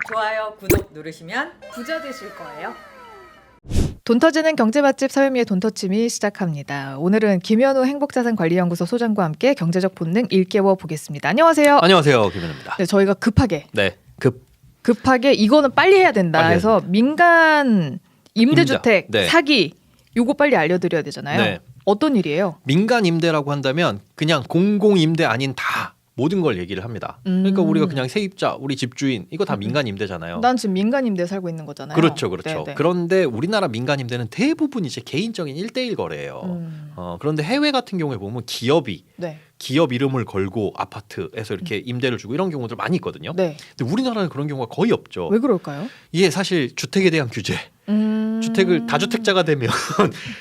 좋아요, 구독 누르시면 부자 되실 거예요. 돈 터지는 경제 맛집 서유미의 돈터침이 시작합니다. 오늘은 김현우 행복자산관리연구소 소장과 함께 경제적 본능 일깨워 보겠습니다. 안녕하세요. 안녕하세요, 김현우입니다. 네, 저희가 급하게 네, 급하게 이거는 빨리 해야 된다 빨리 해서 민간 임대주택 네. 사기 요거 빨리 알려드려야 되잖아요. 네. 어떤 일이에요? 민간 임대라고 한다면 그냥 공공 임대 아닌 다 모든 걸 얘기를 합니다. 그러니까 우리가 그냥 세입자, 우리 집주인 이거 다 민간 임대잖아요. 난 지금 민간 임대 살고 있는 거잖아요. 그렇죠, 그렇죠. 네네. 그런데 우리나라 민간 임대는 대부분 이제 개인적인 1대1 거래예요. 그런데 해외 같은 경우에 보면 기업이 네. 기업 이름을 걸고 아파트에서 이렇게 임대를 주고 이런 경우들 많이 있거든요. 네. 근데 우리나라는 그런 경우가 거의 없죠. 왜 그럴까요? 이게 사실 주택에 대한 규제. 주택을 다주택자가 되면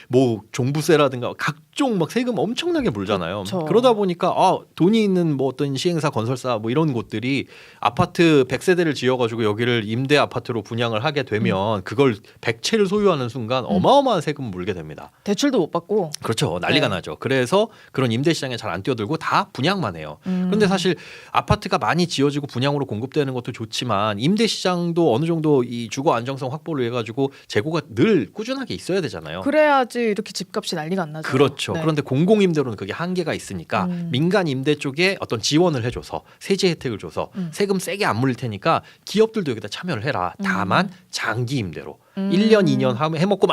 뭐 종부세라든가 각종 막 세금 엄청나게 물잖아요. 그쵸. 그러다 보니까 돈이 있는 뭐 어떤 시행사, 건설사 뭐 이런 곳들이 아파트 100세대를 지어가지고 여기를 임대 아파트로 분양을 하게 되면 그걸 100채를 소유하는 순간 어마어마한 세금을 물게 됩니다. 대출도 못 받고. 그렇죠. 난리가 네. 나죠. 그래서 그런 임대 시장에 잘 안 뛰어들고 다 분양만 해요. 그런데 사실 아파트가 많이 지어지고 분양으로 공급되는 것도 좋지만 임대 시장도 어느 정도 이 주거 안정성 확보를 위해 가지고 재고가 늘 꾸준하게 있어야 되잖아요. 그래야지 이렇게 집값이 난리가 안 나죠. 그렇죠. 네. 그런데 공공임대로는 그게 한계가 있으니까 민간 임대 쪽에 어떤 지원을 해줘서 세제 혜택을 줘서 세금 세게 안 물릴 테니까 기업들도 여기다 참여를 해라. 다만 장기 임대로 1년, 2년 하면 해먹고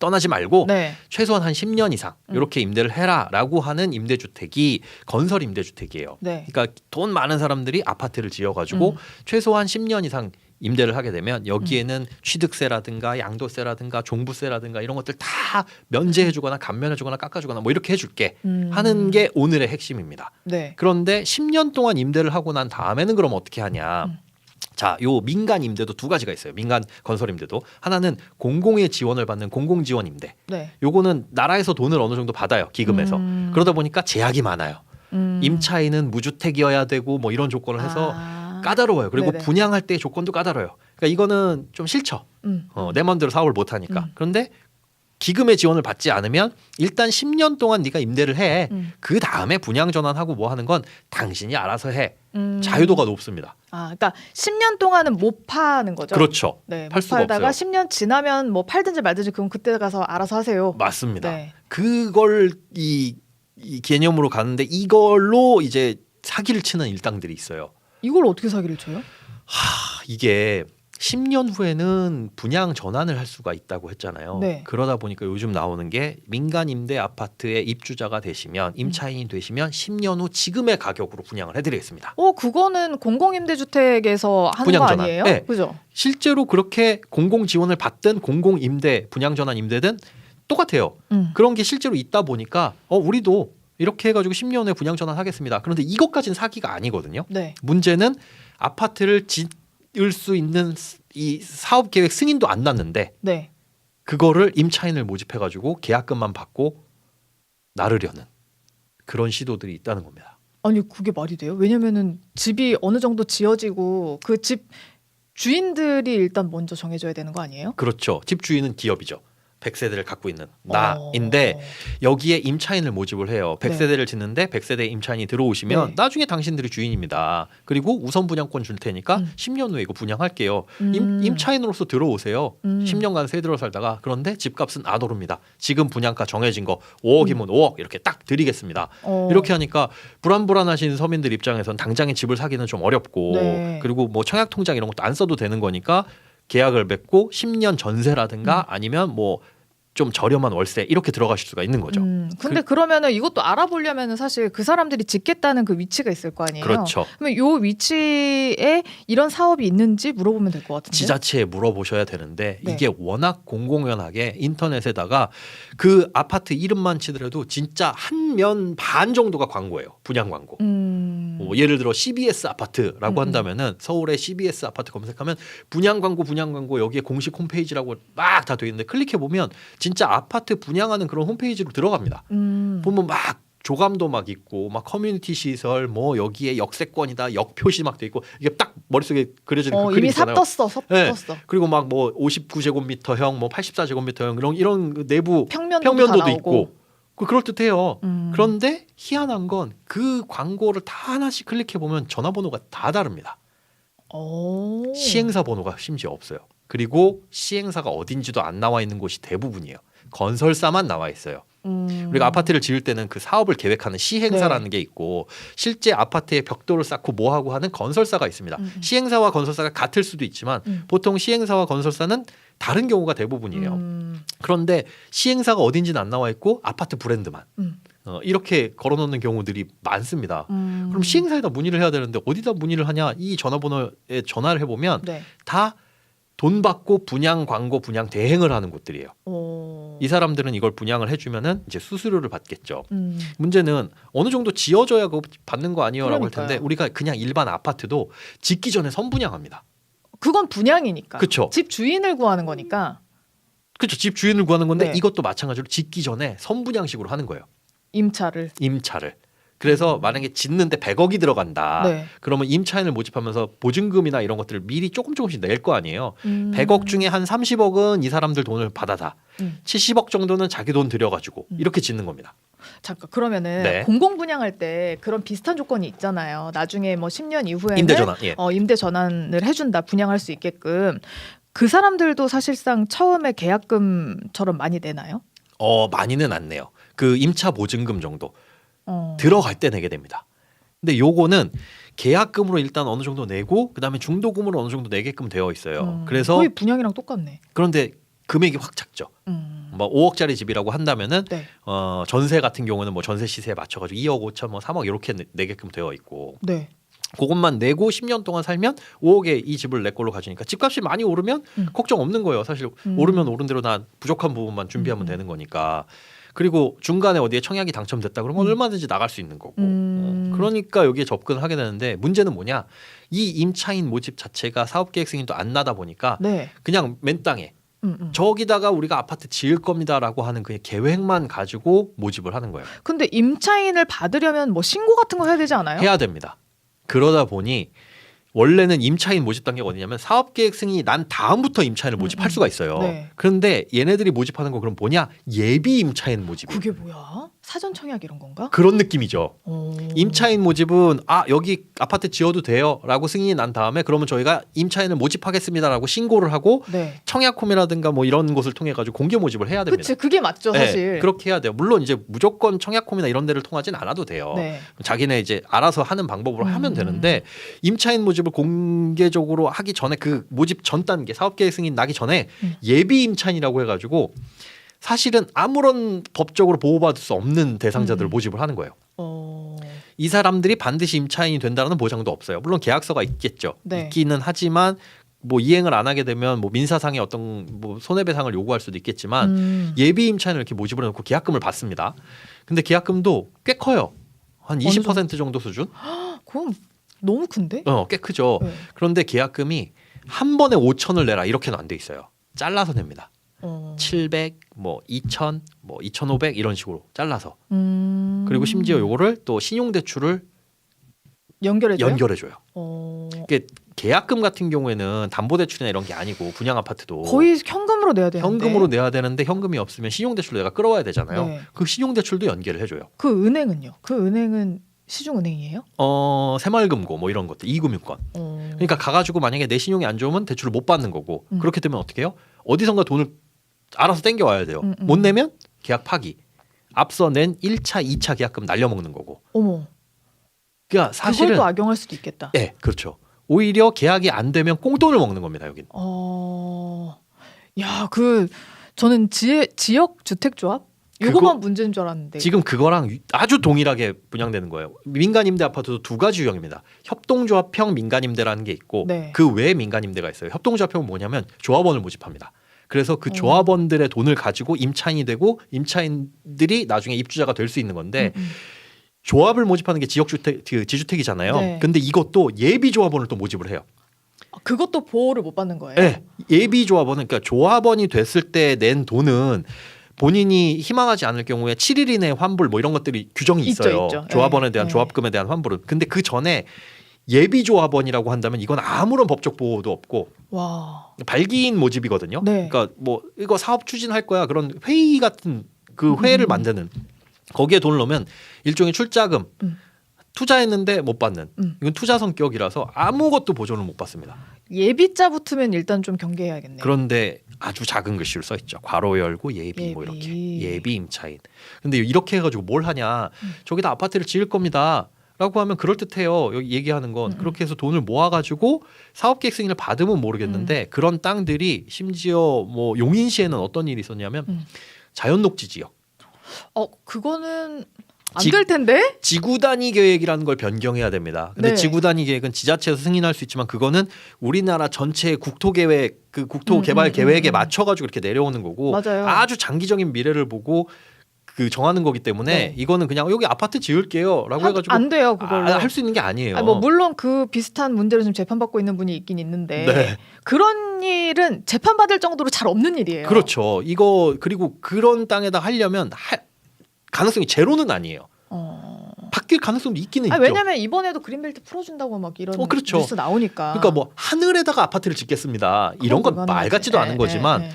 떠나지 말고 네. 최소한 한 10년 이상 이렇게 임대를 해라라고 하는 임대주택이 건설 임대주택이에요. 네. 그러니까 돈 많은 사람들이 아파트를 지어가지고 최소한 10년 이상 임대를 하게 되면 여기에는 취득세라든가 양도세라든가 종부세라든가 이런 것들 다 면제해주거나 감면해주거나 깎아주거나 뭐 이렇게 해줄게 하는 게 오늘의 핵심입니다. 네. 그런데 10년 동안 임대를 하고 난 다음에는 그럼 어떻게 하냐? 자, 요 민간 임대도 두 가지가 있어요. 민간 건설 임대도 하나는 공공의 지원을 받는 공공 지원 임대. 네. 요거는 나라에서 돈을 어느 정도 받아요. 기금에서. 그러다 보니까 제약이 많아요. 임차인은 무주택이어야 되고 뭐 이런 조건을 해서 까다로워요. 그리고 네네. 분양할 때 조건도 까다로워요. 그러니까 이거는 좀 싫죠. 내 마음대로 사업을 못 하니까. 그런데 기금의 지원을 받지 않으면 일단 10년 동안 네가 임대를 해. 그 다음에 분양 전환하고 뭐 하는 건 당신이 알아서 해. 자유도가 높습니다. 그러니까 10년 동안은 못 파는 거죠. 그렇죠. 네, 팔 못 수가 팔다가 없어요. 10년 지나면 뭐 팔든지 말든지 그건 그때 가서 알아서 하세요. 맞습니다. 네. 그걸 이 개념으로 가는데 이걸로 이제 사기를 치는 일당들이 있어요. 이걸 어떻게 사기를 쳐요? 이게 10년 후에는 분양 전환을 할 수가 있다고 했잖아요. 네. 그러다 보니까 요즘 나오는 게 민간 임대 아파트의 입주자가 되시면 임차인이 되시면 10년 후 지금의 가격으로 분양을 해드리겠습니다. 그거는 공공임대주택에서 하는 분양 거 전환. 아니에요? 네. 그죠? 실제로 그렇게 공공 지원을 받든 공공 임대 분양 전환 임대든 똑같아요. 그런 게 실제로 있다 보니까 우리도 이렇게 해가지고 10년 후에 분양 전환하겠습니다. 그런데 이것까지는 사기가 아니거든요. 네. 문제는 아파트를 지을 수 있는 이 사업 계획 승인도 안 났는데 네. 그거를 임차인을 모집해가지고 계약금만 받고 나르려는 그런 시도들이 있다는 겁니다. 아니 그게 말이 돼요? 왜냐면은 집이 어느 정도 지어지고 그 집 주인들이 일단 먼저 정해줘야 되는 거 아니에요? 그렇죠. 집주인은 기업이죠. 100세대를 갖고 있는 나인데 여기에 임차인을 모집을 해요. 100세대를 짓는데 100세대 임차인이 들어오시면 네. 나중에 당신들이 주인입니다. 그리고 우선 분양권 줄 테니까 10년 후에 이거 분양할게요. 임차인으로서 들어오세요. 10년간 세 들어 살다가 그런데 집값은 안 오릅니다. 지금 분양가 정해진 거 5억이면 5억 이렇게 딱 드리겠습니다. 이렇게 하니까 불안불안하신 서민들 입장에선 당장에 집을 사기는 좀 어렵고 네. 그리고 뭐 청약통장 이런 것도 안 써도 되는 거니까 계약을 맺고 10년 전세라든가 아니면 뭐 좀 저렴한 월세 이렇게 들어가실 수가 있는 거죠. 근데 그러면은 이것도 알아보려면은 사실 그 사람들이 짓겠다는 그 위치가 있을 거 아니에요? 그렇죠. 그러면 요 위치에 이런 사업이 있는지 물어보면 될 것 같은데. 지자체에 물어보셔야 되는데 네. 이게 워낙 공공연하게 인터넷에다가 그 아파트 이름만 치더라도 진짜 한 면 반 정도가 광고예요. 분양 광고. 뭐 예를 들어 CBS 아파트라고 한다면은 서울의 CBS 아파트 검색하면 분양 광고 여기에 공식 홈페이지라고 막 다 돼 있는데 클릭해 보면 진짜 아파트 분양하는 그런 홈페이지로 들어갑니다. 보면 막 조감도 막 있고 막 커뮤니티 시설 뭐 여기에 역세권이다 역 표시 막 돼 있고 이게 딱 머릿속에 그려지는 그 그림 이미 있잖아요. 샀었어. 네. 그리고 막 뭐 59제곱미터형 뭐 84제곱미터형 이런 그 내부 평면도 평면도도 다 있고 그럴듯해요. 그런데 희한한 건 그 광고를 다 하나씩 클릭해 보면 전화번호가 다 다릅니다. 오. 시행사 번호가 심지어 없어요. 그리고 시행사가 어딘지도 안 나와 있는 곳이 대부분이에요. 건설사만 나와 있어요. 우리가 아파트를 지을 때는 그 사업을 계획하는 시행사라는 게 있고 실제 아파트에 벽돌을 쌓고 뭐하고 하는 건설사가 있습니다. 시행사와 건설사가 같을 수도 있지만 보통 시행사와 건설사는 다른 경우가 대부분이에요. 그런데 시행사가 어딘지는 안 나와 있고 아파트 브랜드만 이렇게 걸어놓는 경우들이 많습니다. 그럼 시행사에다 문의를 해야 되는데 어디다 문의를 하냐? 이 전화번호에 전화를 해보면 네. 다 돈 받고 분양 광고 분양 대행을 하는 곳들이에요. 오. 이 사람들은 이걸 분양을 해주면은 이제 수수료를 받겠죠. 문제는 어느 정도 지어져야 그거 받는 거 아니에요라고 할 텐데 그러니까요. 우리가 그냥 일반 아파트도 짓기 전에 선분양합니다. 그건 분양이니까. 그쵸. 집 주인을 구하는 거니까. 그렇죠. 집 주인을 구하는 건데 네. 이것도 마찬가지로 짓기 전에 선분양식으로 하는 거예요. 임차를. 임차를. 그래서 만약에 짓는데 100억이 들어간다. 네. 그러면 임차인을 모집하면서 보증금이나 이런 것들을 미리 조금씩 낼 거 아니에요. 100억 중에 한 30억은 이 사람들 돈을 받아다. 70억 정도는 자기 돈 들여가지고 이렇게 짓는 겁니다. 잠깐 그러면은 네. 공공 분양할 때 그런 비슷한 조건이 있잖아요. 나중에 뭐 10년 이후에는 임대 전환. 예. 임대 전환을 해준다. 분양할 수 있게끔. 그 사람들도 사실상 처음에 계약금처럼 많이 내나요? 많이는 안 내요. 그 임차 보증금 정도 어. 들어갈 때 내게 됩니다. 근데 요거는 계약금으로 일단 어느 정도 내고 그다음에 중도금으로 어느 정도 내게끔 되어 있어요. 그래서 거의 분양이랑 똑같네. 그런데 금액이 확 작죠. 뭐 5억짜리 집이라고 한다면은 네. 전세 같은 경우는 뭐 전세 시세에 맞춰가지고 2억 5천 뭐 3억 이렇게 내게끔 되어 있고 네. 그것만 내고 10년 동안 살면 5억에 이 집을 내 걸로 가지니까 집값이 많이 오르면 걱정 없는 거예요. 사실 오르면 오른 대로 난 부족한 부분만 준비하면 되는 거니까. 그리고 중간에 어디에 청약이 당첨됐다 그러면 얼마든지 나갈 수 있는 거고. 그러니까 여기에 접근을 하게 되는데 문제는 뭐냐? 이 임차인 모집 자체가 사업계획 승인도 안 나다 보니까 네. 그냥 맨 땅에 저기다가 우리가 아파트 지을 겁니다라고 하는 그 계획만 가지고 모집을 하는 거예요. 근데 임차인을 받으려면 뭐 신고 같은 거 해야 되지 않아요? 해야 됩니다. 그러다 보니 원래는 임차인 모집 단계가 어디냐면 사업계획 승인이 난 다음부터 임차인을 모집할 수가 있어요. 네. 그런데 얘네들이 모집하는 거 그럼 뭐냐? 예비 임차인 모집이에요. 그게 뭐야? 사전 청약 이런 건가? 그런 느낌이죠. 오. 임차인 모집은 여기 아파트 지어도 돼요라고 승인이 난 다음에 그러면 저희가 임차인을 모집하겠습니다라고 신고를 하고 네. 청약홈이라든가 뭐 이런 곳을 통해 가지고 공개 모집을 해야 됩니다. 그치, 그게 맞죠, 사실. 네, 그렇게 해야 돼요. 물론 이제 무조건 청약홈이나 이런 데를 통하진 않아도 돼요. 네. 자기네 이제 알아서 하는 방법으로 하면 되는데 임차인 모집을 공개적으로 하기 전에 그 모집 전 단계 사업계획 승인 나기 전에 예비 임차인이라고 해가지고 사실은 아무런 법적으로 보호받을 수 없는 대상자들을 모집을 하는 거예요. 이 사람들이 반드시 임차인이 된다는 보장도 없어요. 물론 계약서가 있겠죠. 네. 있기는 하지만 뭐 이행을 안 하게 되면 뭐 민사상의 어떤 뭐 손해배상을 요구할 수도 있겠지만 예비 임차인을 이렇게 모집을 해놓고 계약금을 받습니다. 근데 계약금도 꽤 커요. 한 20% 정도 수준? 그럼 너무 큰데? 꽤 크죠. 네. 그런데 계약금이 한 번에 5천을 내라 이렇게는 안 돼 있어요. 잘라서 냅니다. 700, 뭐 2,000, 뭐 2,500 이런 식으로 잘라서. 그리고 심지어 요거를 또 신용대출을 연결해줘요? 연결해줘요. 이게 계약금 같은 경우에는 담보대출이나 이런 게 아니고 분양 아파트도 거의 현금으로 내야 되는데. 현금으로 내야 되는데 현금이 없으면 신용대출로 내가 끌어와야 되잖아요. 네. 그 신용대출도 연계를 해줘요. 그 은행은요? 그 은행은 시중은행이에요? 새마을금고 뭐 이런 것들 2금융권. 그러니까 가가지고 만약에 내 신용이 안 좋으면 대출을 못 받는 거고 그렇게 되면 어떻게 해요? 어디선가 돈을 알아서 땡겨와야 돼요. 못 내면 계약 파기. 앞서 낸 1차, 2차 계약금 날려먹는 거고. 어머. 그러니까 사실은 그걸 또 악용할 수도 있겠다. 네, 그렇죠. 오히려 계약이 안 되면 꽁돈을 먹는 겁니다. 여기는. 야, 저는 지역 주택조합 요거만 문제인 줄 알았는데. 지금 그거랑 아주 동일하게 분양되는 거예요. 민간임대 아파트도 두 가지 유형입니다. 협동조합형 민간임대라는 게 있고 네. 그 외에 민간임대가 있어요. 협동조합형은 뭐냐면 조합원을 모집합니다. 그래서 그 조합원들의 돈을 가지고 임차인이 되고 임차인들이 나중에 입주자가 될 수 있는 건데 조합을 모집하는 게 지역주택, 지주택이잖아요. 네. 근데 이것도 예비조합원을 또 모집을 해요. 그것도 보호를 못 받는 거예요? 네. 예비조합원은 그러니까 조합원이 됐을 때 낸 돈은 본인이 희망하지 않을 경우에 7일 이내 환불 뭐 이런 것들이 규정이 있어요. 있죠. 조합원에 대한 네. 조합금에 대한 환불은. 근데 그 전에 예비조합원이라고 한다면 이건 아무런 법적 보호도 없고 와. 발기인 모집이거든요. 네. 그러니까 뭐 이거 사업 추진할 거야 그런 회의 같은 그 회를 만드는 거기에 돈을 넣으면 일종의 출자금 투자했는데 못 받는. 이건 투자 성격이라서 아무것도 보존을 못 받습니다. 예비자 붙으면 일단 좀 경계해야겠네요. 그런데 아주 작은 글씨로 써 있죠. 괄호 열고 예비 뭐 이렇게 예비 임차인. 근데 이렇게 해가지고 뭘 하냐? 저기다 아파트를 지을 겁니다. 라고 하면 그럴듯해요. 여기 얘기하는 건 그렇게 해서 돈을 모아가지고 사업계획 승인을 받으면 모르겠는데 그런 땅들이 심지어 뭐 용인시에는 어떤 일이 있었냐면 자연녹지 지역. 그거는 안 될 텐데? 지구 단위 계획이라는 걸 변경해야 됩니다. 근데 네. 지구 단위 계획은 지자체에서 승인할 수 있지만 그거는 우리나라 전체 국토 계획 그 국토 개발 계획에 맞춰 가지고 이렇게 내려오는 거고 맞아요. 아주 장기적인 미래를 보고 그 정하는 거기 때문에 네. 이거는 그냥 여기 아파트 지을게요라고 해가지고 안 돼요, 그걸로. 할 수 있는 게 아니에요. 뭐 물론 그 비슷한 문제로 좀 재판받고 있는 분이 있긴 있는데 네. 그런 일은 재판받을 정도로 잘 없는 일이에요. 그렇죠. 이거 그리고 그런 땅에다 하려면 가능성이 제로는 아니에요. 바뀔 가능성도 있기는 있죠. 왜냐면 이번에도 그린벨트 풀어준다고 막 이런 그렇죠. 뉴스 나오니까. 그러니까 뭐 하늘에다가 아파트를 짓겠습니다. 이런 건 말 같지도 않은 거지만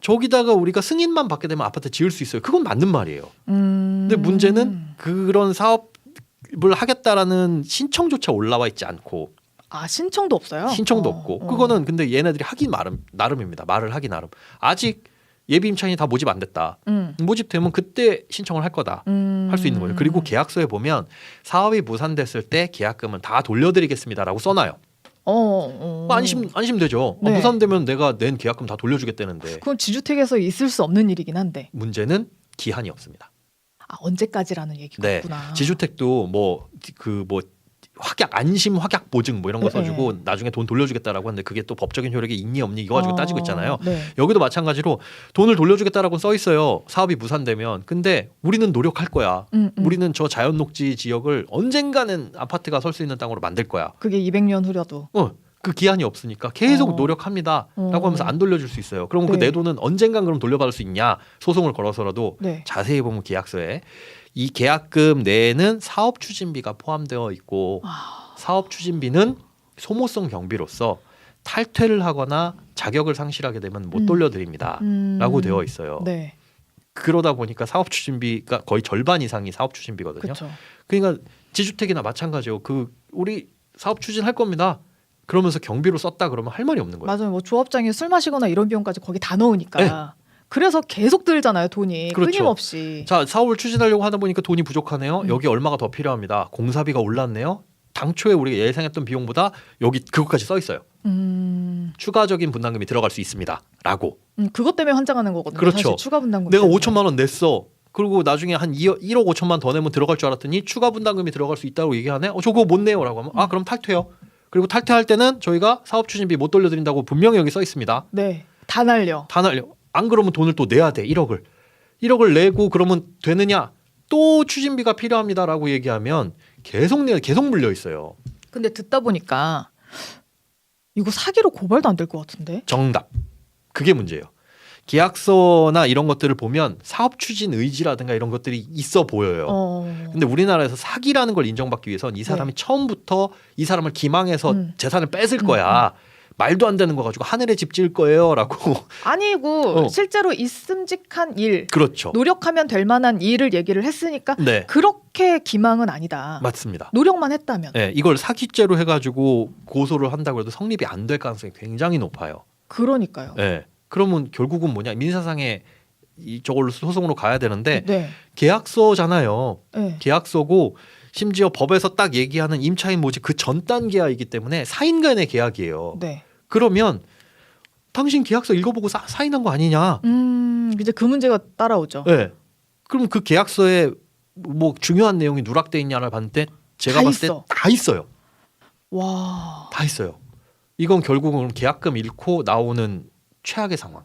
저기다가 우리가 승인만 받게 되면 아파트 지을 수 있어요. 그건 맞는 말이에요. 근데 문제는 그런 사업을 하겠다라는 신청조차 올라와 있지 않고 신청도 없어요? 신청도 없고 그거는 근데 얘네들이 하기 나름입니다. 말을 하기 나름. 아직 예비 임차인이 다 모집 안 됐다. 모집되면 그때 신청을 할 거다. 할 수 있는 거예요. 그리고 계약서에 보면 사업이 무산됐을 때 계약금은 다 돌려드리겠습니다라고 써놔요. 안심되죠. 네. 무산되면 내가 낸 계약금 다 돌려주겠다는데. 그건 지주택에서 있을 수 없는 일이긴 한데. 문제는 기한이 없습니다. 언제까지라는 얘기가 네. 있구나. 지주택도 안심 확약 보증 뭐 이런 거 써주고 나중에 돈 돌려주겠다라고 하는데 그게 또 법적인 효력이 있니 없니 이거 가지고 따지고 있잖아요. 네. 여기도 마찬가지로 돈을 돌려주겠다라고 써 있어요. 사업이 무산되면. 근데 우리는 노력할 거야. 우리는 저 자연녹지 지역을 언젠가는 아파트가 설 수 있는 땅으로 만들 거야. 그게 200년 후려도. 그 기한이 없으니까 계속 노력합니다라고 하면서 안 돌려줄 수 있어요. 그럼 그 내 돈은 언젠간 그럼 돌려받을 수 있냐? 소송을 걸어서라도 자세히 보면 계약서에 이 계약금 내에는 사업 추진비가 포함되어 있고 사업 추진비는 소모성 경비로서 탈퇴를 하거나 자격을 상실하게 되면 못 돌려드립니다라고 되어 있어요. 네. 그러다 보니까 사업 추진비가 거의 절반 이상이 사업 추진비거든요. 그쵸. 그러니까 지주택이나 마찬가지요. 우리 사업 추진할 겁니다. 그러면서 경비로 썼다 그러면 할 말이 없는 거예요. 맞아요. 뭐 조합장이 술 마시거나 이런 비용까지 거기 다 넣으니까. 네. 그래서 계속 들잖아요, 돈이. 그렇죠. 끊임없이. 자, 사업을 추진하려고 하다 보니까 돈이 부족하네요. 여기 얼마가 더 필요합니다. 공사비가 올랐네요. 당초에 우리가 예상했던 비용보다 여기 그것까지 써 있어요. 추가적인 분담금이 들어갈 수 있습니다라고. 그것 때문에 환장하는 거거든요. 그렇죠. 사실 추가 분담금. 내가 때문에. 5천만 원 냈어. 그리고 나중에 한 1억 5천만 더 내면 들어갈 줄 알았더니 추가 분담금이 들어갈 수 있다고 얘기하네. 저 그거 못 내요라고 하면 그럼 탈퇴요. 그리고 탈퇴할 때는 저희가 사업 추진비 못 돌려드린다고 분명히 여기 써 있습니다. 네. 다 날려. 안 그러면 돈을 또 내야 돼. 1억을 내고 그러면 되느냐? 또 추진비가 필요합니다라고 얘기하면 계속 물려 있어요. 근데 듣다 보니까 이거 사기로 고발도 안 될 것 같은데. 정답. 그게 문제예요. 계약서나 이런 것들을 보면 사업 추진 의지라든가 이런 것들이 있어 보여요. 근데 우리나라에서 사기라는 걸 인정받기 위해선 이 사람이 처음부터 이 사람을 기망해서 재산을 뺏을 거야. 말도 안 되는 거 가지고 하늘에 집 지을 거예요라고. 아니고 실제로 있음직한 일. 그렇죠. 노력하면 될 만한 일을 얘기를 했으니까 네. 그렇게 기망은 아니다. 맞습니다. 노력만 했다면. 네, 이걸 사기죄로 해가지고 고소를 한다고 해도 성립이 안 될 가능성이 굉장히 높아요. 그러니까요. 네. 그러면 결국은 뭐냐? 민사상에 저걸로 소송으로 가야 되는데 네. 계약서잖아요. 네. 계약서고 심지어 법에서 딱 얘기하는 임차인 모집 그 전 단계이기 때문에 사인 간의 계약이에요. 네. 그러면 당신 계약서 읽어보고 사인한 거 아니냐? 이제 그 문제가 따라오죠. 네. 그럼 그 계약서에 뭐 중요한 내용이 누락돼 있냐를 봤는데 제가 다 봤을 때 있어. 다 있어요. 와. 다 있어요. 이건 결국은 계약금 잃고 나오는 최악의 상황.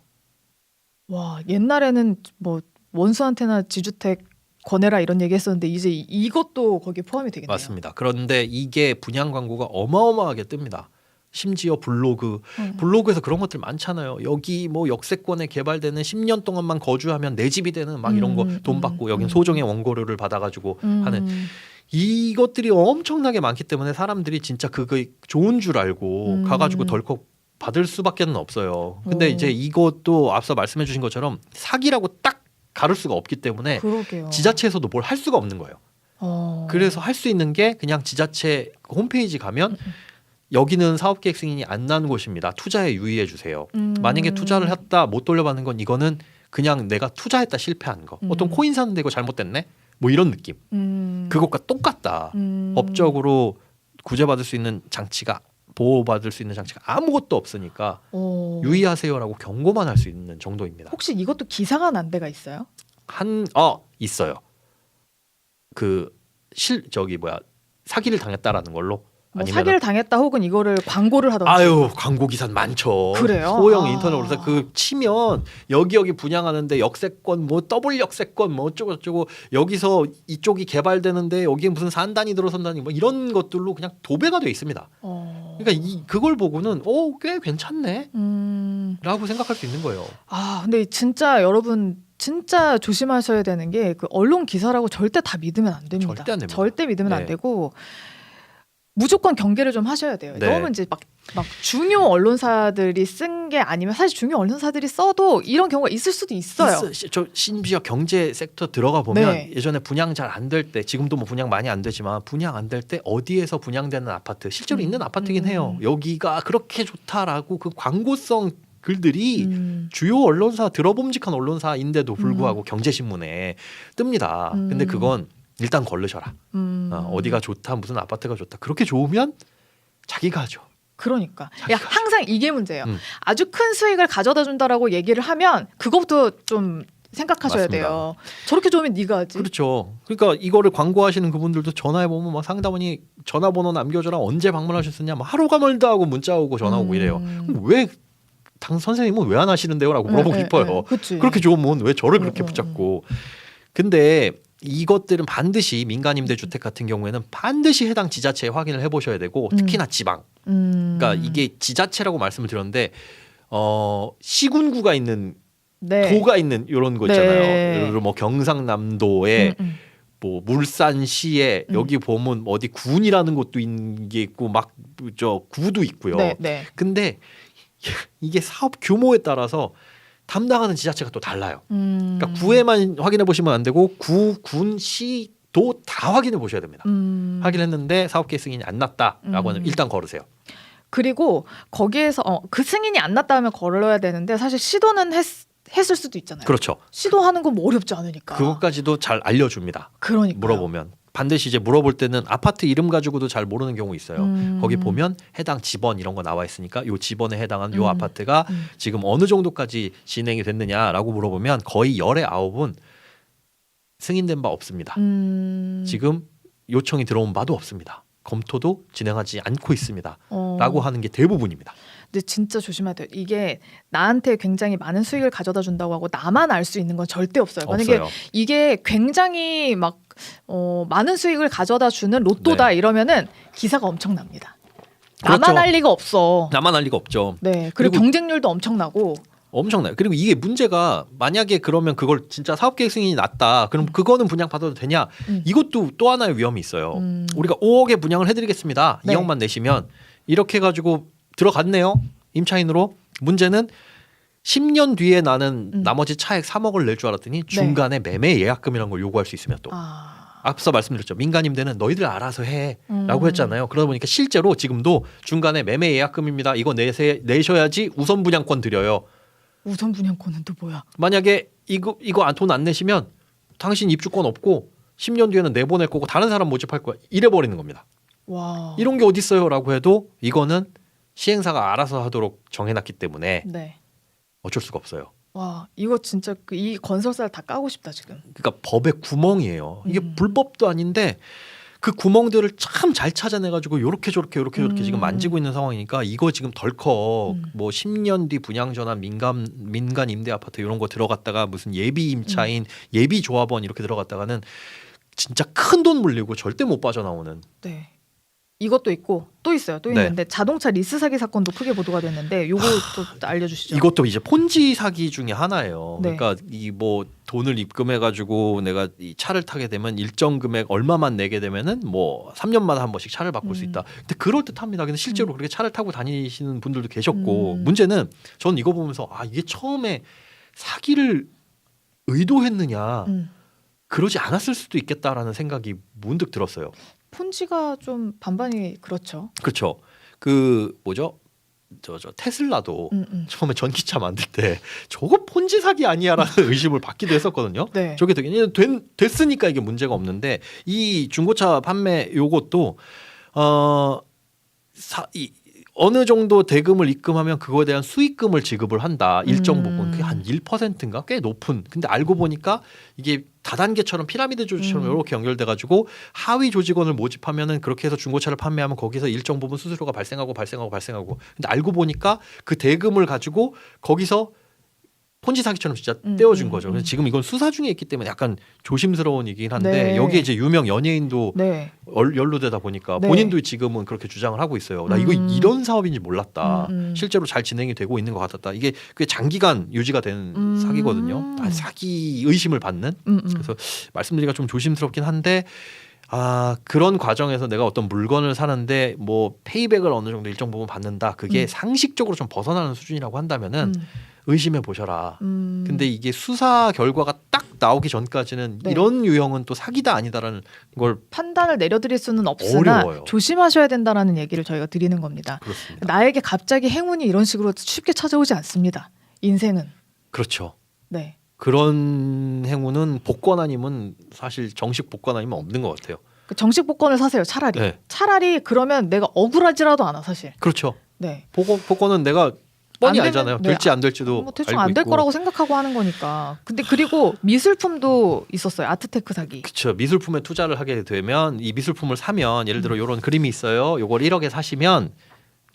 와, 옛날에는 뭐 원수한테나 지주택 권해라 이런 얘기 했었는데 이제 이것도 거기에 포함이 되겠네요. 맞습니다. 그런데 이게 분양 광고가 어마어마하게 뜹니다. 심지어 블로그에서 그런 것들 많잖아요. 여기 뭐 역세권에 개발되는 10년 동안만 거주하면 내 집이 되는 막 이런 거 돈 받고 여긴 소정의 원고료를 받아가지고 하는 이것들이 엄청나게 많기 때문에 사람들이 진짜 그거 좋은 줄 알고 가가지고 덜컥 받을 수밖에는 없어요. 근데 이제 이것도 앞서 말씀해 주신 것처럼 사기라고 딱 가를 수가 없기 때문에 그러게요. 지자체에서도 뭘 할 수가 없는 거예요. 그래서 할 수 있는 게 그냥 지자체 홈페이지 가면 여기는 사업계획 승인이 안 난 곳입니다. 투자에 유의해 주세요. 만약에 투자를 했다 못 돌려받는 건 이거는 그냥 내가 투자했다 실패한 거. 어떤 코인 사는데 이거 잘못됐네? 뭐 이런 느낌. 그것과 똑같다. 법적으로 구제받을 수 있는 장치가 보호받을 수 있는 장치가 아무것도 없으니까 유의하세요라고 경고만 할 수 있는 정도입니다. 혹시 이것도 기사가 난 데가 있어요? 있어요. 사기를 당했다라는 걸로. 뭐 사기를 당했다 혹은 이거를 광고를 하던지. 광고 기사 많죠. 그래요? 소형 인터넷으로 그 치면 여기 분양하는데 역세권 뭐 더블 역세권 뭐 어쩌고 여기서 이쪽이 개발되는데 여기에 무슨 산단이 들어선다니 뭐 이런 것들로 그냥 도배가 돼 있습니다. 그러니까 그걸 보고는 꽤 괜찮네. 라고 생각할 수 있는 거예요. 근데 진짜 여러분 진짜 조심하셔야 되는 게 그 언론 기사라고 절대 다 믿으면 안 됩니다. 절대 안 됩니다. 절대 믿으면 안 되고 무조건 경계를 좀 하셔야 돼요. 네. 너무 이제 막 중요 언론사들이 쓴 게 아니면 사실 중요 언론사들이 써도 이런 경우가 있을 수도 있어요. 저 심지어 경제 섹터 들어가 보면 네. 예전에 분양 잘 안 될 때 지금도 뭐 분양 많이 안 되지만 분양 안 될 때 어디에서 분양되는 아파트 실제로 있는 아파트긴 해요. 여기가 그렇게 좋다라고 그 광고성 글들이 주요 언론사 들어봄직한 언론사인데도 불구하고 경제신문에 뜹니다. 근데 그건 일단 걸르셔라. 어디가 좋다 무슨 아파트가 좋다 그렇게 좋으면 자기가 하죠. 그러니까 항상 이게 문제예요. 아주 큰 수익을 가져다 준다라고 얘기를 하면 그것부터 좀 생각하셔야 맞습니다. 돼요. 저렇게 좋으면 네가 하지. 그렇죠. 그러니까 이거를 광고하시는 그분들도 전화해 보면 막 상담원이 전화번호 남겨줘라 언제 방문하셨느냐 막 하루가 멀다 하고 문자 오고 전화 오고 이래요. 그럼 왜 선생님은 왜 안 하시는데요라고 물어보고 싶어요. 그렇게 좋으면 왜 저를 그렇게 붙잡고. 근데 이것들은 반드시 민간임대주택 같은 경우에는 반드시 해당 지자체에 확인을 해보셔야 되고 특히나 지방. 그러니까 이게 지자체라고 말씀을 드렸는데 시군구가 있는 도가 있는 이런 거 있잖아요. 예를 들어 뭐 경상남도에 뭐 물산시에 여기 보면 어디 군이라는 곳도 있는 게 있고 막 저 구도 있고요. 근데 이게 사업 규모에 따라서 담당하는 지자체가 또 달라요. 그러니까 구에만 확인해 보시면 안 되고 구, 군, 시도 다 확인해 보셔야 됩니다. 확인했는데 사업계획 승인이 안 났다라고 하면 일단 걸으세요. 그리고 거기에서 그 승인이 안 났다 하면 걸어야 되는데 사실 시도는 했을 수도 있잖아요. 그렇죠. 시도하는 건 뭐 어렵지 않으니까. 그것까지도 잘 알려줍니다. 그러니까 물어보면 반드시 이제 물어볼 때는 아파트 이름 가지고도 잘 모르는 경우 있어요. 거기 보면 해당 지번 이런 거 나와 있으니까 요 지번에 해당한 요 아파트가 지금 어느 정도까지 진행이 됐느냐라고 물어보면 거의 열의 9은 승인된 바 없습니다. 지금 요청이 들어온 바도 없습니다. 검토도 진행하지 않고 있습니다. 라고 하는 게 대부분입니다. 근데 진짜 조심해야 돼요. 이게 나한테 굉장히 많은 수익을 가져다 준다고 하고 나만 알 수 있는 건 절대 없어요. 만약에 이게 굉장히 막 많은 수익을 가져다 주는 로또다 이러면은 기사가 엄청납니다. 나만 그렇죠. 할 리가 없어. 나만 할 리가 없죠. 네. 그리고 경쟁률도 엄청나고. 엄청나요. 그리고 이게 문제가 만약에 그러면 그걸 진짜 사업계획 승인이 났다. 그럼 그거는 분양받아도 되냐? 이것도 또 하나의 위험이 있어요. 우리가 5억에 분양을 해드리겠습니다. 2억만 내시면 이렇게 해가지고 들어갔네요. 임차인으로. 문제는 10년 뒤에 나는 나머지 차액 3억을 낼 줄 알았더니 중간에 매매 예약금이라는 걸 요구할 수 있으면 또. 앞서 말씀드렸죠. 민간임대는 너희들 알아서 해 라고 했잖아요. 그러다 보니까 실제로 지금도 중간에 매매 예약금입니다. 이거 내셔야지 우선 분양권 드려요. 우선 분양권은 또 뭐야? 만약에 이거 돈 안 내시면 당신 입주권 없고 10년 뒤에는 내보낼 거고 다른 사람 모집할 거야. 이래버리는 겁니다. 와. 이런 게 어디 있어요? 라고 해도 이거는 시행사가 알아서 하도록 정해놨기 때문에 어쩔 수가 없어요. 와, 이거 진짜 이 건설사를 다 까고 싶다 지금. 그러니까 법의 구멍이에요. 이게 불법도 아닌데 그 구멍들을 참 잘 찾아내가지고 요렇게 저렇게 지금 만지고 있는 상황이니까 이거 지금 덜컥 뭐 10년 뒤 분양 전환 민간 임대 아파트 이런 거 들어갔다가 무슨 예비 임차인 예비 조합원 이렇게 들어갔다가는 진짜 큰 돈 물리고 절대 못 빠져나오는. 네. 이것도 있고 또 있어요. 또 있는데 자동차 리스 사기 사건도 크게 보도가 됐는데 요거 또 알려주시죠. 이것도 이제 폰지 사기 중에 하나예요. 그러니까 이 뭐 돈을 입금해가지고 내가 이 차를 타게 되면 일정 금액 얼마만 내게 되면은 뭐 3년마다 한 번씩 차를 바꿀 수 있다. 근데 그럴 듯합니다. 근데 실제로 그렇게 차를 타고 다니시는 분들도 계셨고 문제는 저는 이거 보면서 이게 처음에 사기를 의도했느냐 그러지 않았을 수도 있겠다라는 생각이 문득 들었어요. 폰지가 좀 반반이 그렇죠. 그렇죠. 그 뭐죠? 저 테슬라도 음. 처음에 전기차 만들 때 저거 폰지 사기 아니야라는 의심을 받기도 했었거든요. 네. 저게 되게 됐으니까 이게 문제가 없는데 이 중고차 판매 요것도 어느 정도 대금을 입금하면 그거에 대한 수익금을 지급을 한다. 일정 부분. 그게 한 1%인가? 꽤 높은. 근데 알고 보니까 이게 다단계처럼 피라미드 조직처럼 이렇게 연결돼 가지고 하위 조직원을 모집하면은 그렇게 해서 중고차를 판매하면 거기서 일정 부분 수수료가 발생하고. 근데 알고 보니까 그 대금을 가지고 거기서 폰지 사기처럼 진짜 떼어준 거죠. 그래서 지금 이건 수사 중에 있기 때문에 약간 조심스러운 얘기긴 한데 네. 여기에 이제 유명 연예인도 네. 연루되다 보니까 네. 본인도 지금은 그렇게 주장을 하고 있어요. 나 이거 이런 사업인지 몰랐다. 실제로 잘 진행이 되고 있는 것 같았다. 이게 꽤 장기간 유지가 되는 사기거든요. 사기 의심을 받는. 그래서 말씀드리기가 좀 조심스럽긴 한데 그런 과정에서 내가 어떤 물건을 사는데 뭐 페이백을 어느 정도 일정 부분 받는다. 그게 상식적으로 좀 벗어나는 수준이라고 한다면은 의심해 보셔라. 근데 이게 수사 결과가 딱 나오기 전까지는 네. 이런 유형은 또 사기다 아니다라는 걸 판단을 내려드릴 수는 없으나 어려워요. 조심하셔야 된다라는 얘기를 저희가 드리는 겁니다. 그렇습니다. 나에게 갑자기 행운이 이런 식으로 쉽게 찾아오지 않습니다. 인생은. 그렇죠. 네. 그런 행운은 복권 아니면 사실 정식 복권 아니면 없는 것 같아요. 그 정식 복권을 사세요. 차라리. 네. 차라리 그러면 내가 억울하지라도 않아 사실. 그렇죠. 네. 복권은 내가 뻔히 안 되면, 알잖아요. 네. 될지 안 될지도 뭐 대충 알고 안 될 있고. 거라고 생각하고 하는 거니까. 근데 그리고 미술품도 있었어요. 아트테크 사기. 그렇죠. 미술품에 투자를 하게 되면 이 미술품을 사면 예를 들어 이런 그림이 있어요. 요걸 1억에 사시면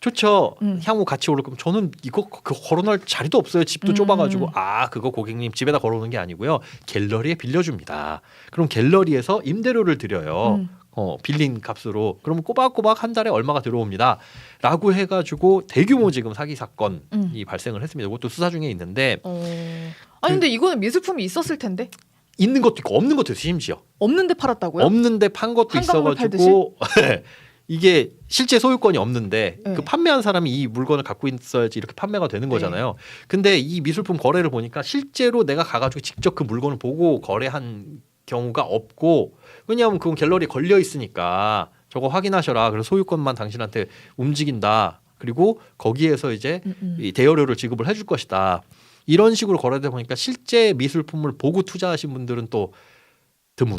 좋죠. 향후 가치 오를 거면 저는 이거 걸어놓을 자리도 없어요. 집도 좁아가지고 그거 고객님 집에다 걸어놓는 게 아니고요. 갤러리에 빌려줍니다. 그럼 갤러리에서 임대료를 드려요. 빌린 값으로. 그러면 꼬박꼬박 한 달에 얼마가 들어옵니다. 라고 해가지고 대규모 지금 사기 사건이 발생을 했습니다. 이것도 수사 중에 있는데 아니 근데 이거는 미술품이 있었을 텐데 있는 것도 있고 없는 것도 있어요. 심지어 없는데 팔았다고요? 없는데 판 것도 한강물 있어가지고 이게 실제 소유권이 없는데 네. 그 판매한 사람이 이 물건을 갖고 있어야지 이렇게 판매가 되는 거잖아요. 근데 이 미술품 거래를 보니까 실제로 내가 가가지고 직접 그 물건을 보고 거래한 경우가 없고 왜냐하면 그건 갤러리에 걸려 있으니까 저거 확인하셔라. 그래서 소유권만 당신한테 움직인다. 그리고 거기에서 이제 이 대여료를 지급을 해줄 것이다. 이런 식으로 거래되다 보니까 실제 미술품을 보고 투자하신 분들은 또 드문.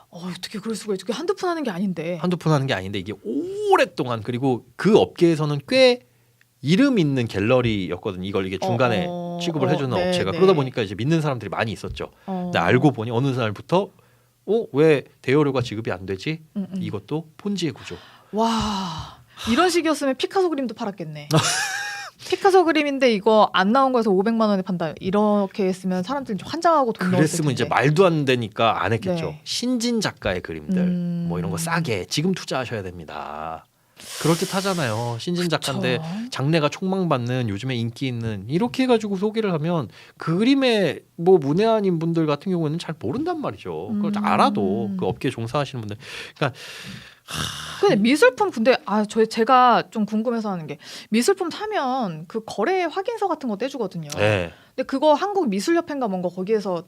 어떻게 그럴 수가 있지? 한두 푼 하는 게 아닌데. 한두 푼 하는 게 아닌데 이게 오랫동안 그리고 그 업계에서는 꽤 이름 있는 갤러리였거든요. 이걸 이게 중간에 취급을 해주는 네, 업체가. 네. 그러다 보니까 이제 믿는 사람들이 많이 있었죠. 근데 알고 보니 어느 날부터 왜 대여료가 지급이 안 되지? 이것도 폰지의 구조. 와 이런 식이었으면 피카소 그림도 팔았겠네. 피카소 그림인데 이거 안 나온 거에서 500만 원에 판다. 이렇게 했으면 사람들이 좀 환장하고 돈 넣었을 텐데. 그랬으면 이제 말도 안 되니까 안 했겠죠. 네. 신진 작가의 그림들 뭐 이런 거 싸게 지금 투자하셔야 됩니다. 그럴 듯 하잖아요. 신진 작가인데 장래가 촉망받는 요즘에 인기 있는 이렇게 해가지고 소개를 하면 그림에 뭐 문외한인 분들 같은 경우에는 잘 모른단 말이죠. 그걸 알아도 그 업계에 종사하시는 분들. 그러니까 근데 미술품 근데 제가 좀 궁금해서 하는 게 미술품 사면 그 거래 확인서 같은 거 떼주거든요. 네. 근데 그거 한국 미술협회인가 뭔가 거기에서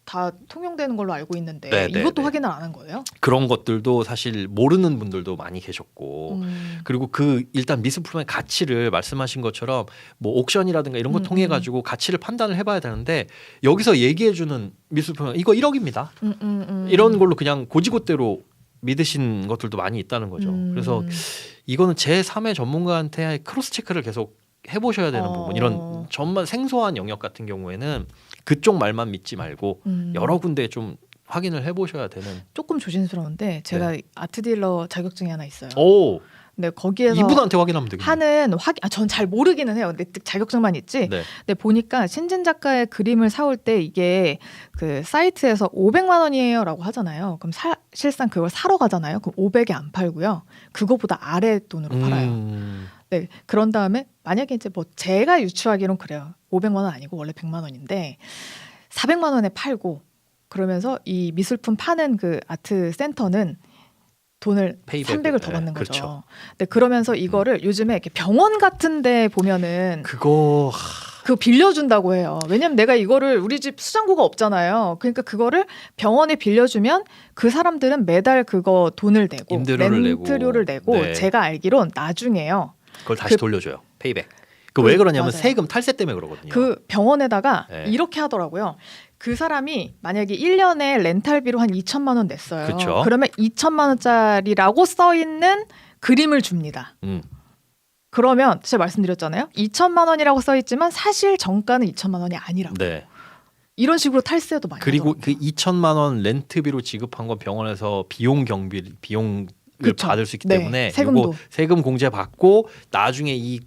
다 통용되는 걸로 알고 있는데 네, 이것도 네. 확인을 안 한 거예요? 그런 것들도 사실 모르는 분들도 많이 계셨고 그리고 그 일단 미술품의 가치를 말씀하신 것처럼 뭐 옥션이라든가 이런 거 통해 가지고 가치를 판단을 해봐야 되는데 여기서 얘기해주는 미술품 이거 1억입니다. 이런 걸로 그냥 고지고대로 믿으신 것들도 많이 있다는 거죠. 그래서 이거는 제3의 전문가한테 크로스 체크를 계속 해보셔야 되는 부분. 이런 정말 생소한 영역 같은 경우에는 그쪽 말만 믿지 말고 여러 군데 좀 확인을 해보셔야 되는. 조금 조심스러운데 제가 아트 딜러 자격증이 하나 있어요. 오, 근데 거기에서 이분한테 확인하면 되겠네요. 하는 전 잘 모르기는 해요. 근데 자격증만 있지. 네. 근데 보니까 신진 작가의 그림을 사올 때 이게 그 사이트에서 500만 원이에요라고 하잖아요. 그럼 사실상 그걸 사러 가잖아요. 그럼 500에 안 팔고요. 그거보다 아래 돈으로 팔아요. 네. 그런 다음에 만약에 이제 뭐 제가 유추하기론 그래요. 500만 원 아니고 원래 100만 원인데 400만 원에 팔고 그러면서 이 미술품 파는 그 아트 센터는 돈을 페이백을, 300을 더 받는 거죠. 그렇죠. 근데 그러면서 이거를 요즘에 이렇게 병원 같은데 보면은 그거 그거 빌려준다고 해요. 왜냐면 내가 이거를 우리 집 수장고가 없잖아요. 그러니까 그거를 병원에 빌려주면 그 사람들은 매달 그거 돈을 내고 임대료를 렌트료를 내고 네. 제가 알기론 나중에요. 그걸 다시 돌려줘요. 페이백. 그 왜 그러냐면 맞아요. 세금 탈세 때문에 그러거든요. 그 병원에다가 네. 이렇게 하더라고요. 그 사람이 만약에 1년에 렌탈비로 한 2천만 원 냈어요. 그쵸. 그러면 2천만 원짜리라고 써 있는 그림을 줍니다. 그러면 제가 말씀드렸잖아요. 2천만 원이라고 써 있지만 사실 정가는 2천만 원이 아니라고. 네. 이런 식으로 탈세도 많이 그리고 하더라고요. 그 2천만 원 렌트비로 지급한 건 병원에서 비용을 그쵸. 받을 수 있기 네, 때문에 세금도. 요거 세금 공제 받고 나중에 이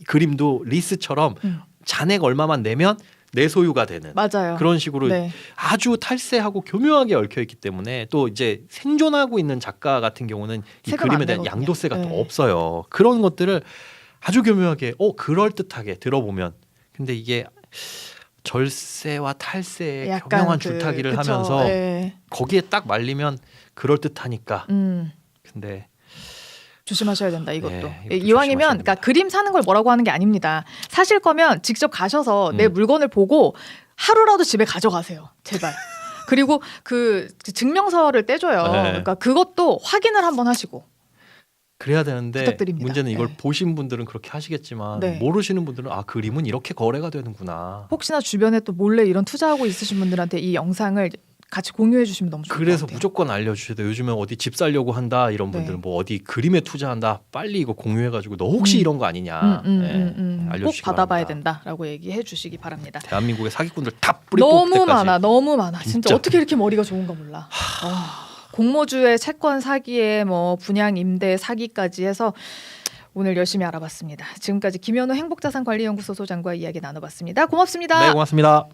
그림도 리스처럼 잔액 얼마만 내면 내 소유가 되는 맞아요. 그런 식으로 네. 아주 탈세하고 교묘하게 얽혀 있기 때문에 또 이제 생존하고 있는 작가 같은 경우는 이 세금 그림에 안 대한 내거든요. 양도세가 또 네. 없어요. 그런 것들을 아주 교묘하게 그럴 듯하게 들어보면 근데 이게 절세와 탈세의 약간 교묘한 줄타기를 그쵸. 하면서 네. 거기에 딱 말리면 그럴 듯하니까 근데 조심하셔야 된다 이것도. 네, 예, 이것도 이왕이면 조심하셔야 그러니까 됩니다. 그림 사는 걸 뭐라고 하는 게 아닙니다. 사실 거면 직접 가셔서 내 물건을 보고 하루라도 집에 가져가세요. 제발. 그리고 그 증명서를 떼줘요. 네. 그러니까 그것도 확인을 한번 하시고. 그래야 되는데 부탁드립니다. 문제는 이걸 네. 보신 분들은 그렇게 하시겠지만 네. 모르시는 분들은 아 그림은 이렇게 거래가 되는구나. 혹시나 주변에 또 몰래 이런 투자하고 있으신 분들한테 이 영상을 같이 공유해 주시면 너무 좋을 것 그래서 같아요. 무조건 알려주셔야 돼요. 요즘에 어디 집 살려고 한다 이런 분들은 네. 뭐 어디 그림에 투자한다 빨리 이거 공유해가지고 너 혹시 이런 거 아니냐 꼭 알려주시기 받아봐야 바랍니다. 된다라고 얘기해 주시기 바랍니다. 대한민국의 사기꾼들 다 뿌리 뽑을 너무 때까지. 많아, 너무 많아. 진짜 진짜. 어떻게 이렇게 머리가 좋은가 몰라. 공모주의 채권 사기에 뭐 분양 임대 사기까지 해서 오늘 열심히 알아봤습니다. 지금까지 김현우 행복자산관리연구소 소장과 이야기 나눠봤습니다. 고맙습니다. 네 고맙습니다.